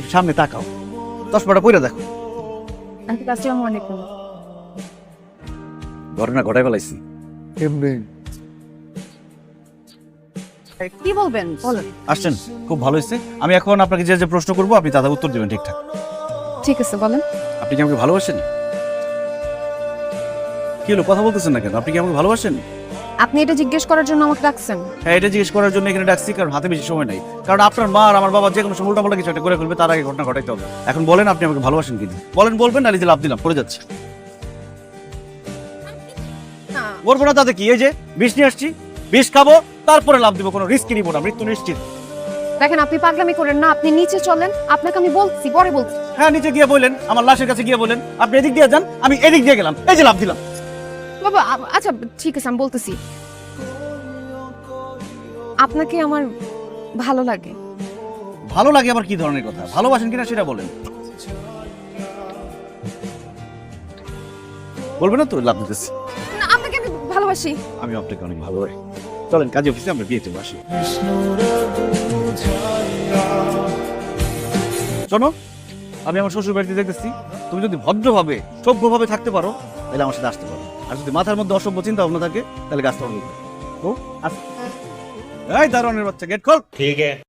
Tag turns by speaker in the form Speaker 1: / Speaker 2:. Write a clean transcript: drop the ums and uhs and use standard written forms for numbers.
Speaker 1: একটু সামনে তাকাও, চশমাটা পইরা দেখো।
Speaker 2: আসসালামু আলাইকুম।
Speaker 1: ঘটনা ঘটাই ফেলাইছি।
Speaker 3: এমনি
Speaker 2: কি বলবেন বলেন।
Speaker 1: আসছেন, খুব ভালো হয়েছে। আমি এখন আপনাকে যে যে প্রশ্ন করবো আপনি তাদের উত্তর দেবেন ঠিকঠাক।
Speaker 2: ঠিক আছে বলেন।
Speaker 1: আপনি কি আমাকে ভালোবাসেন? কি হলো, কথা বলতেছেন না কেন? আপনি কি আমাকে ভালোবাসেন?
Speaker 2: আপনি এটা জিজ্ঞেস করার জন্য আমাকে ডাকছেন?
Speaker 1: হ্যাঁ, এটা জিজ্ঞেস করার জন্য এখানে ডাকছি, কারণ হাতে বেশি সময় নাই। কারণ আপনার মা আর আমার বাবা যে কোনো সময় উল্টাপাল্টা কিছু একটা করে ফেলবে, তার আগে ঘটনা ঘটাইতে হবে। এখন বলেন আপনি আমাকে ভালোবাসেন কি? বলেন, বলবেন, নালি যে লাভ দিলাম পড়ে যাচ্ছে। বলবো না তাতে কি? এই যে বিষ নিয়ে আসছি, বিষ খাবো, তারপরে লাভ দিব, কোনো রিস্ক নিব না, মৃত্যু নিশ্চিত।
Speaker 2: দেখেন আপনি পাগলামি করেন না, আপনি নিচে চলেন, আপনাকে আমি বলছি, পরে বলছি।
Speaker 1: হ্যাঁ, নিচে গিয়ে বললেন, আমার লাশের কাছে গিয়ে বলেন আপনি এদিক দিয়ে যান, আমি এদিক দিয়ে গেলাম, এই যে লাভ দিলাম।
Speaker 2: বাবা আচ্ছা ঠিক আছে, আমি বলতেছি। আপনাকে আমার ভালো লাগে।
Speaker 1: ভালো লাগে আবার কি ধরনের কথা? ভালোবাসেন কিনা সেটা বলেন। বলবেন না তো, লাভ দিতেছি।
Speaker 2: না, আপনাকে আমি ভালোবাসি।
Speaker 1: আমি আপনাকে অনেক ভালোবাসি। চলেন কাজে অফিসে আমরা বিয়েতে আসি। শোনো, আমি আমার শ্বশুর বাড়িতে দেখতেছি, তুমি যদি ভদ্রভাবে সভ্যভাবে থাকতে পারো তাহলে আমার সাথে আসতে পারো, আর যদি মাথার মধ্যে অসভ্য চিন্তা ভাবনা থাকে তাহলে গাছটা অনেক। ও আচ্ছা, এই দারোয়ানের বাচ্চা, গেট খোল।
Speaker 4: ठीक है।